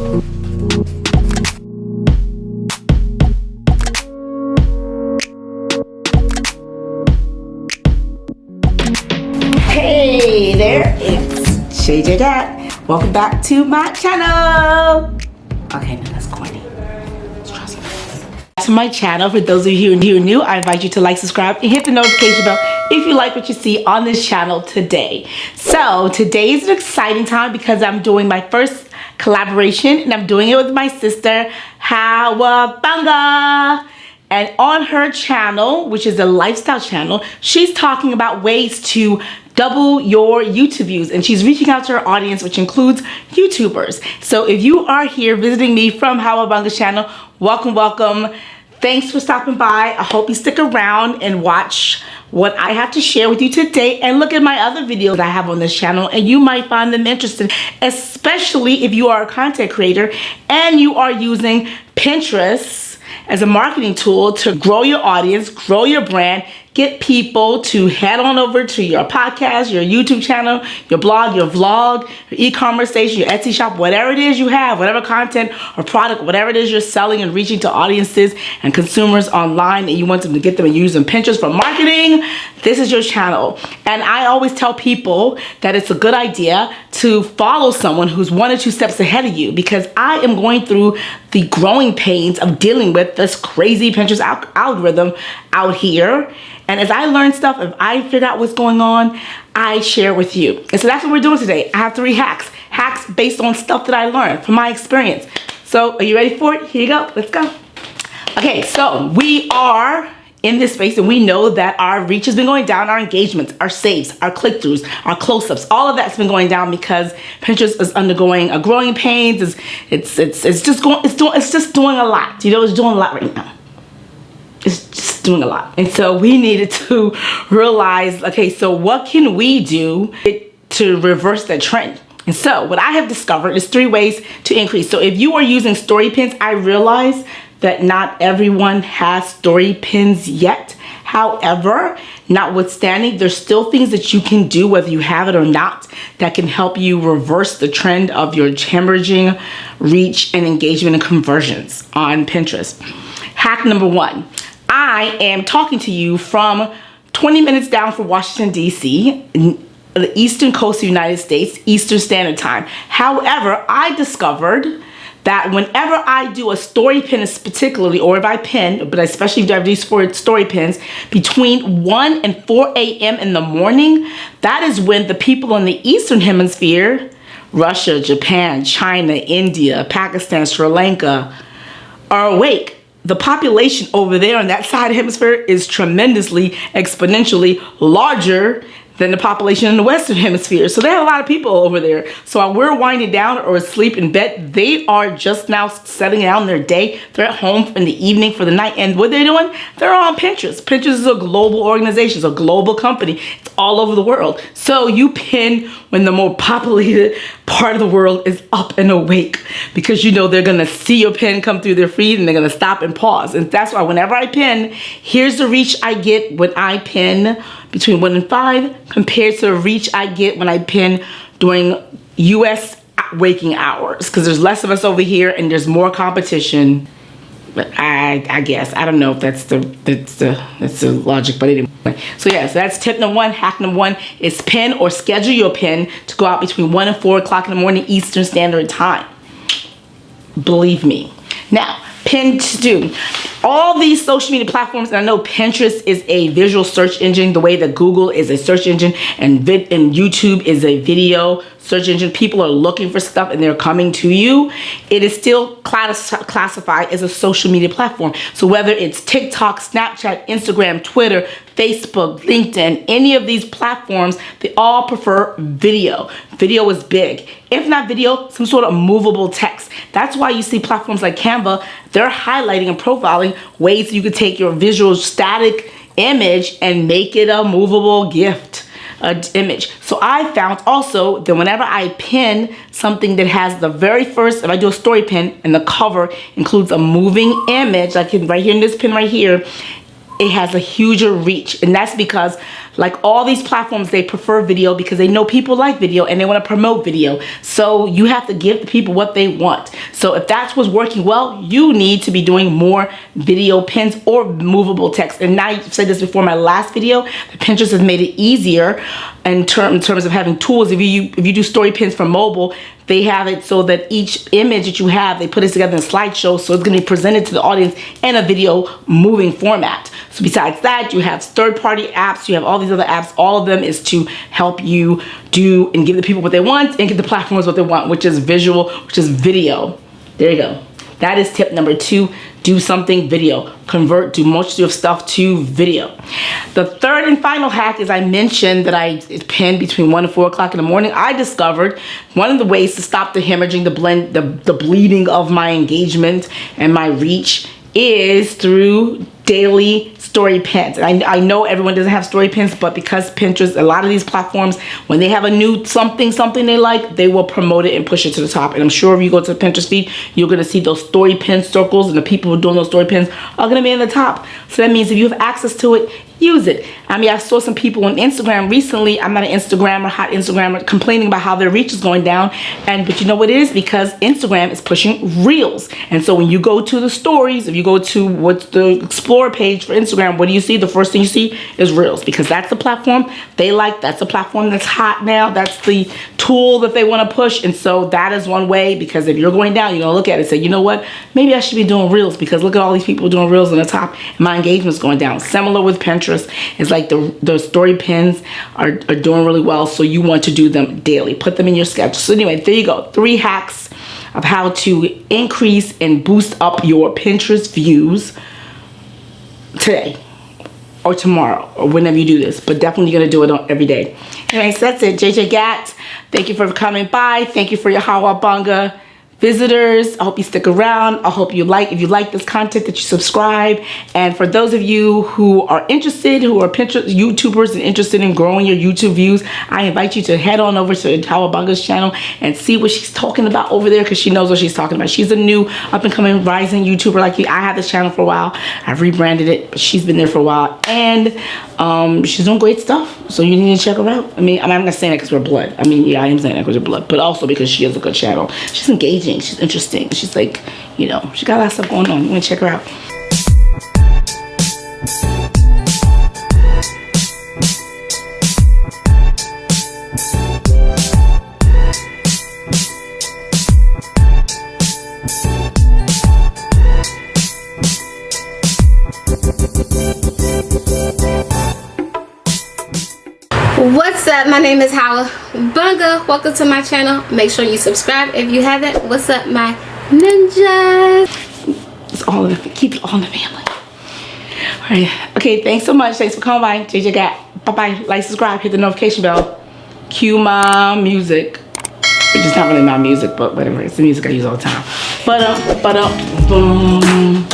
Hey there, it's JJ Dad. Welcome back to my channel. Okay, no, that's corny. Let's try something else. To my channel, for those of you who are new, I invite you to like, subscribe, and hit the notification bell if you like what you see on this channel today. So today is an exciting time because I'm doing my first collaboration, and I'm doing it with my sister, Hawabunga. And on her channel, which is a lifestyle channel, she's talking about ways to double your YouTube views, and she's reaching out to her audience, which includes YouTubers. So if you are here visiting me from Hawabunga's channel, welcome, welcome. Thanks for stopping by. I hope you stick around and watch what I have to share with you today, and look at my other videos I have on this channel, and you might find them interesting, especially if you are a content creator and you are using Pinterest as a marketing tool to grow your audience, grow your brand, get people to head on over to your podcast, your YouTube channel, your blog, your vlog, your e-commerce station, your Etsy shop, whatever it is you have, whatever content or product, whatever it is you're selling and reaching to audiences and consumers online, and you want them to get them and use them Pinterest for marketing, this is your channel. And I always tell people that it's a good idea to follow someone who's 1 or 2 steps ahead of you, because I am going through the growing pains of dealing with this crazy Pinterest algorithm out here. And as I learn stuff, if I figure out what's going on, I share with you. And so that's what we're doing today. I have 3 hacks based on stuff that I learned from my experience. So are you ready for it? Here you go. Let's go. Okay, so we are in this space, and we know that our reach has been going down, our engagements, our saves, our click-throughs, our close-ups, all of that's been going down because Pinterest is undergoing a growing pains. It's just doing a lot. You know, it's doing a lot right now. It's just doing a lot. And so we needed to realize, okay, so what can we do to reverse that trend? And so what I have discovered is 3 ways to increase. So if you are using story pins, I realize that not everyone has story pins yet. However, notwithstanding, there's still things that you can do, whether you have it or not, that can help you reverse the trend of your hemorrhaging reach and engagement and conversions on Pinterest. Hack number 1. I am talking to you from 20 minutes down from Washington, D.C., the eastern coast of the United States, Eastern Standard Time. However, I discovered that whenever I do a story pin, particularly, or if I pin, but especially if I do these story pins, between 1 and 4 a.m. in the morning, that is when the people in the Eastern Hemisphere, Russia, Japan, China, India, Pakistan, Sri Lanka, are awake. The population over there on that side of the hemisphere is tremendously, exponentially larger than the population in the Western Hemisphere. So they have a lot of people over there. So while we're winding down or asleep in bed, they are just now settling down their day. They're at home in the evening for the night. And what they're doing, they're on Pinterest. Pinterest is a global organization, it's a global company. It's all over the world. So you pin when the more populated part of the world is up and awake, because you know they're gonna see your pin come through their feed and they're gonna stop and pause. And that's why whenever I pin, here's the reach I get when I pin between 1 and 5 compared to the reach I get when I pin during US waking hours, because there's less of us over here and there's more competition. But I guess I don't know if that's the logic, but anyway. So yeah, so that's tip number 1. Hack number 1 is pin or schedule your pin to go out between 1 and 4 o'clock in the morning Eastern Standard Time. Believe me. Now, pin to do. All these social media platforms, and I know Pinterest is a visual search engine the way that Google is a search engine and YouTube is a video search engine. People are looking for stuff and they're coming to you. It is still classified as a social media platform. So whether it's TikTok, Snapchat, Instagram, Twitter, Facebook, LinkedIn, any of these platforms, they all prefer video. Video is big. If not video, some sort of movable text. That's why you see platforms like Canva, they're highlighting and profiling ways you could take your visual static image and make it a movable gift image. So I found also that whenever I pin something that has the very first, if I do a story pin and the cover includes a moving image, like right here in this pin right here, it has a huger reach. And that's because Like all these platforms, they prefer video because they know people like video and they want to promote video. So you have to give the people what they want. So if that's what's working well, you need to be doing more video pins or movable text. And now, I've said this before in my last video, Pinterest has made it easier in terms of having tools. If you do story pins for mobile, they have it so that each image that you have, they put it together in a slideshow, so it's going to be presented to the audience in a video moving format. So besides that, you have third-party apps, you have all these other apps. All of them is to help you do and give the people what they want and give the platforms what they want, which is visual, which is video. There you go. That is tip number 2. Do something video. Convert, do most of your stuff to video. The third and final hack is, I mentioned that I pin between 1 and 4 o'clock in the morning. I discovered one of the ways to stop the hemorrhaging, the bleeding of my engagement and my reach is through daily story pins. And I know everyone doesn't have story pins, but because Pinterest, a lot of these platforms, when they have a new something they like, they will promote it and push it to the top. And I'm sure if you go to the Pinterest feed, you're going to see those story pin circles, and the people who are doing those story pins are going to be in the top. So that means if you have access to it, use it. I mean, I saw some people on Instagram recently. I'm not an Instagrammer, hot Instagrammer, complaining about how their reach is going down. But you know what it is? Because Instagram is pushing Reels. And so when you go to the stories, if you go to what's the Explore page for Instagram, what do you see? The first thing you see is Reels, because that's the platform they like. That's the platform that's hot now. That's the tool that they want to push. And so that is one way, because if you're going down, you're going to look at it and say, you know what? Maybe I should be doing Reels, because look at all these people doing Reels on the top, and my engagement's going down. Similar with Pinterest. It's like the story pins are doing really well, so you want to do them daily. Put them in your schedule. So anyway, there you go. 3 hacks of how to increase and boost up your Pinterest views today or tomorrow or whenever you do this, but definitely going to do it every day. Anyways, that's it. JJ Gat, thank you for coming by. Thank you for your Hawabunga visitors. I hope you stick around. I hope you if you like this content, that you subscribe. And for those of you who are interested, who are Pinterest YouTubers and interested in growing your YouTube views, I invite you to head on over to Hawabunga's channel and see what she's talking about over there, because she knows what she's talking about. She's a new up and coming rising YouTuber like you. I had this channel for a while. I've rebranded it, but she's been there for a while, and she's doing great stuff. So you need to check her out. I mean, I'm not saying that because we're blood. I mean, yeah, I am saying that because we're blood, but also because she has a good channel. She's engaging. She's interesting. She's like, you know, she got a lot of stuff going on. You want to check her out. What's up? My name is Hawabunga. Welcome to my channel. Make sure you subscribe if you haven't. What's up, my ninjas? It's all in the, keep it all in the family. All right. Okay, thanks so much. Thanks for coming by. JJ Gat. Bye-bye. Like, subscribe, hit the notification bell. Cue my music. Which is not really my music, but whatever. It's the music I use all the time. Boom.